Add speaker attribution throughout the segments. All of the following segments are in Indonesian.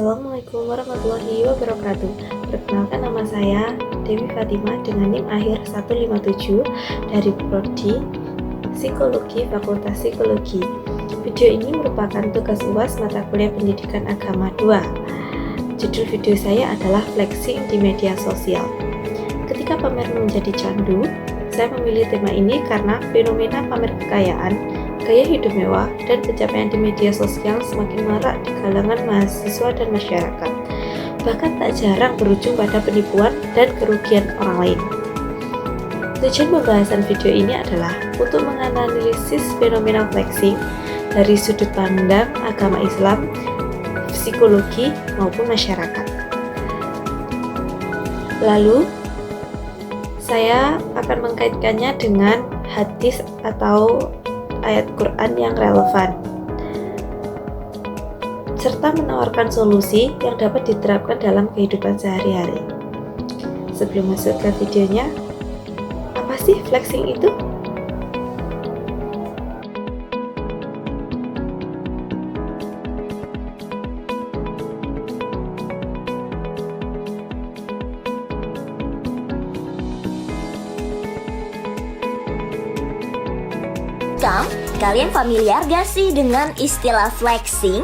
Speaker 1: Assalamualaikum warahmatullahi wabarakatuh. Perkenalkan, nama saya Dewi Fatimah dengan NIM akhir 157 dari Prodi Psikologi Fakultas Psikologi. Video ini merupakan tugas UAS mata kuliah Pendidikan Agama 2. Judul video saya adalah flexing di media sosial. Ketika pamer menjadi candu, saya memilih tema ini karena fenomena pamer kekayaan, gaya hidup mewah, dan pencapaian di media sosial semakin marak di kalangan mahasiswa dan masyarakat. Bahkan tak jarang berujung pada penipuan dan kerugian orang lain. Tujuan pembahasan video ini adalah untuk menganalisis fenomena flexing dari sudut pandang agama Islam, psikologi, maupun masyarakat. Lalu, saya akan mengkaitkannya dengan hadis atau ayat Quran yang relevan, serta menawarkan solusi yang dapat diterapkan dalam kehidupan sehari-hari. Sebelum masuk ke videonya, apa sih flexing itu?
Speaker 2: Kalian familiar gak sih dengan istilah flexing?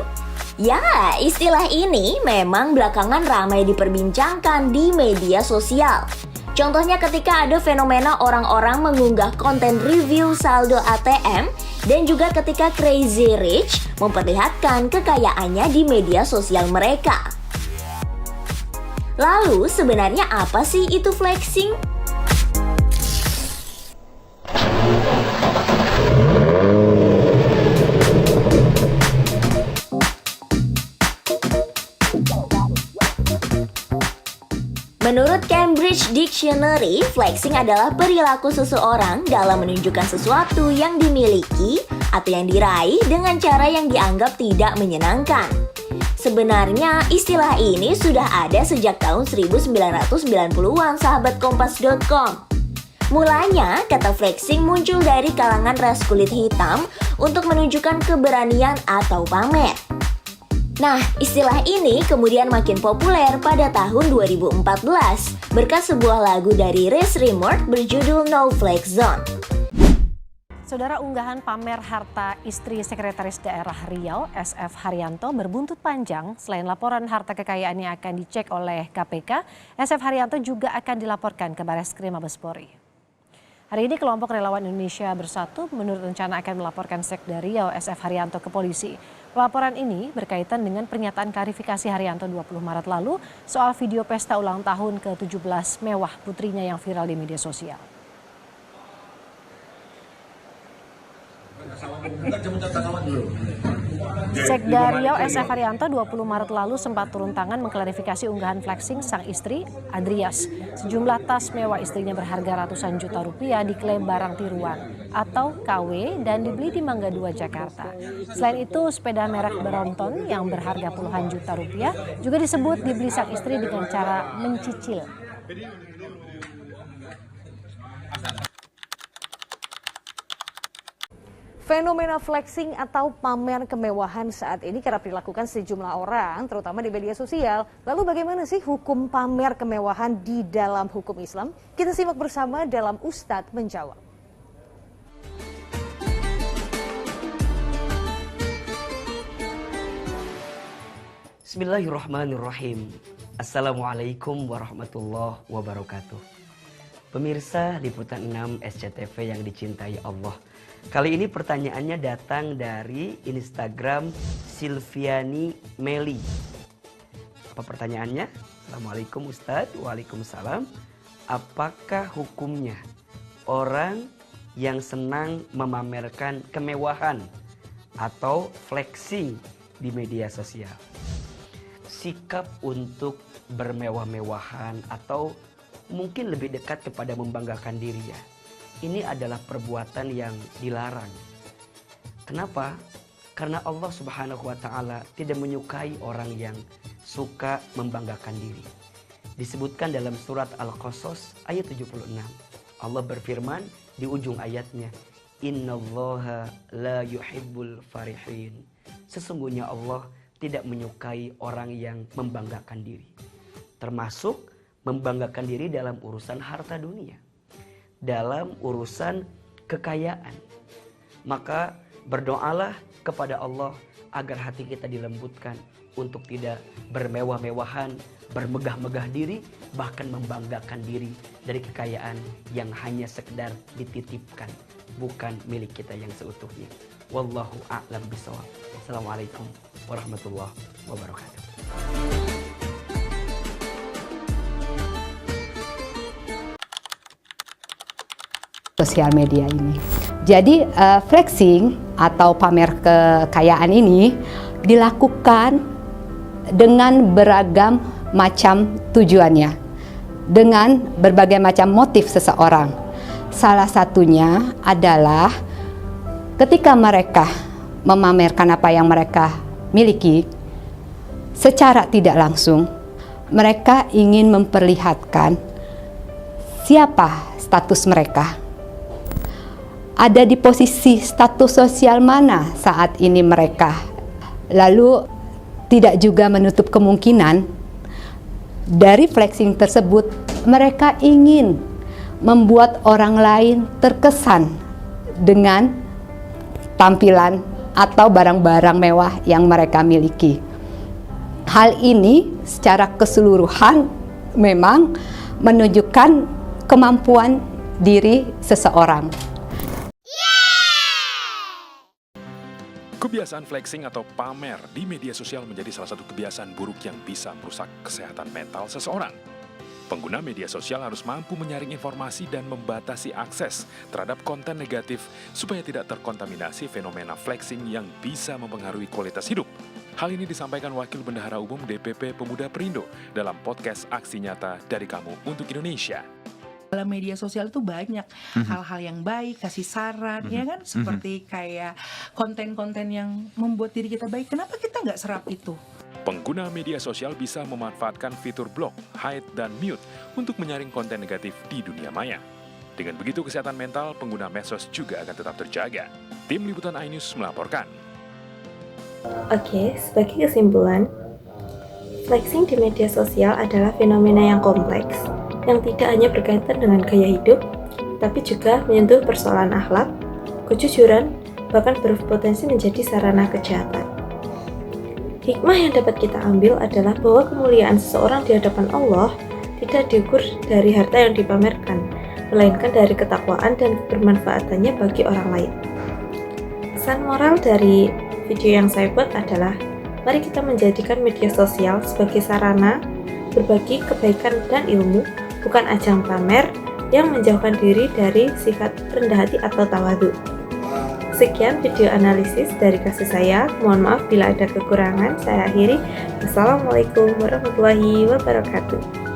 Speaker 2: Ya, istilah ini memang belakangan ramai diperbincangkan di media sosial. Contohnya ketika ada fenomena orang-orang mengunggah konten review saldo ATM, dan juga ketika Crazy Rich memperlihatkan kekayaannya di media sosial mereka. Lalu sebenarnya apa sih itu flexing? Menurut Cambridge Dictionary, flexing adalah perilaku seseorang dalam menunjukkan sesuatu yang dimiliki atau yang diraih dengan cara yang dianggap tidak menyenangkan. Sebenarnya istilah ini sudah ada sejak tahun 1990-an, sahabat kompas.com. Mulanya, kata flexing muncul dari kalangan ras kulit hitam untuk menunjukkan keberanian atau pamer. Nah, istilah ini kemudian makin populer pada tahun 2014 berkat sebuah lagu dari Res Remote berjudul No Flex Zone.
Speaker 3: Saudara, unggahan pamer harta istri Sekretaris Daerah Riau, SF Haryanto, berbuntut panjang. Selain laporan harta kekayaannya akan dicek oleh KPK, SF Haryanto juga akan dilaporkan ke Bareskrim Mabes Polri. Hari ini kelompok Relawan Indonesia Bersatu menurut rencana akan melaporkan Sekda Riau SF Haryanto ke polisi. Pelaporan ini berkaitan dengan pernyataan klarifikasi Haryanto 20 Maret lalu soal video pesta ulang tahun ke-17 mewah putrinya yang viral di media sosial. Sekda Riau SF Haryanto 20 Maret lalu sempat turun tangan mengklarifikasi unggahan flexing sang istri Adrias. Sejumlah tas mewah istrinya berharga ratusan juta rupiah diklaim barang tiruan atau KW dan dibeli di Mangga 2 Jakarta. Selain itu, sepeda merek Brompton yang berharga puluhan juta rupiah juga disebut dibeli sang istri dengan cara mencicil.
Speaker 4: Fenomena flexing atau pamer kemewahan saat ini kerap dilakukan sejumlah orang, terutama di media sosial. Lalu bagaimana sih hukum pamer kemewahan di dalam hukum Islam? Kita simak bersama dalam Ustadz Menjawab.
Speaker 5: Bismillahirrahmanirrahim. Assalamualaikum warahmatullahi wabarakatuh. Pemirsa liputan 6 SCTV yang dicintai Allah. Kali ini pertanyaannya datang dari Instagram Silviani Meli. Apa pertanyaannya? Assalamualaikum Ustadz. Waalaikumsalam. Apakah hukumnya orang yang senang memamerkan kemewahan atau flexing di media sosial? Sikap untuk bermewah-mewahan atau mungkin lebih dekat kepada membanggakan diri ya. Ini adalah perbuatan yang dilarang. Kenapa? Karena Allah Subhanahu wa Ta'ala tidak menyukai orang yang suka membanggakan diri. Disebutkan dalam surat Al-Qasas ayat 76. Allah berfirman di ujung ayatnya, Innallaha la yuhibbul farihin. Sesungguhnya Allah tidak menyukai orang yang membanggakan diri. Termasuk membanggakan diri dalam urusan harta dunia, dalam urusan kekayaan. Maka berdoalah kepada Allah agar hati kita dilembutkan untuk tidak bermewah-mewahan, bermegah-megah diri, bahkan membanggakan diri dari kekayaan yang hanya sekedar dititipkan, bukan milik kita yang seutuhnya. Wallahu a'lam bishawab. Assalamualaikum warahmatullahi wabarakatuh.
Speaker 6: Sosial media ini. Jadi flexing atau pamer kekayaan ini dilakukan dengan beragam macam tujuannya, dengan berbagai macam motif seseorang. Salah satunya adalah ketika mereka memamerkan apa yang mereka miliki, secara tidak langsung mereka ingin memperlihatkan siapa status mereka. Ada di posisi status sosial mana saat ini mereka. Lalu tidak juga menutup kemungkinan dari flexing tersebut mereka ingin membuat orang lain terkesan dengan tampilan atau barang-barang mewah yang mereka miliki. Hal ini secara keseluruhan memang menunjukkan kemampuan diri seseorang.
Speaker 7: Kebiasaan flexing atau pamer di media sosial menjadi salah satu kebiasaan buruk yang bisa merusak kesehatan mental seseorang. Pengguna media sosial harus mampu menyaring informasi dan membatasi akses terhadap konten negatif supaya tidak terkontaminasi fenomena flexing yang bisa mempengaruhi kualitas hidup. Hal ini disampaikan Wakil Bendahara Umum DPP Pemuda Perindo dalam podcast Aksi Nyata dari Kamu untuk Indonesia.
Speaker 8: Dalam media sosial itu banyak hal-hal yang baik, kasih saran, ya kan? Seperti kayak konten-konten yang membuat diri kita baik. Kenapa kita nggak serap itu?
Speaker 7: Pengguna media sosial bisa memanfaatkan fitur block, hide, dan mute untuk menyaring konten negatif di dunia maya. Dengan begitu, kesehatan mental pengguna medsos juga akan tetap terjaga. Tim Liputan iNews melaporkan.
Speaker 1: Oke, sebagai kesimpulan, flexing di media sosial adalah fenomena yang kompleks, yang tidak hanya berkaitan dengan gaya hidup, tapi juga menyentuh persoalan akhlak, kejujuran, bahkan berpotensi menjadi sarana kejahatan. Hikmah yang dapat kita ambil adalah bahwa kemuliaan seseorang di hadapan Allah tidak diukur dari harta yang dipamerkan, melainkan dari ketakwaan dan kebermanfaatannya bagi orang lain. Pesan moral dari video yang saya buat adalah, mari kita menjadikan media sosial sebagai sarana berbagi kebaikan dan ilmu, bukan ajang pamer yang menjauhkan diri dari sifat rendah hati atau tawadhu. Sekian video analisis dari kasus saya. Mohon maaf bila ada kekurangan. Saya akhiri. Wassalamualaikum warahmatullahi wabarakatuh.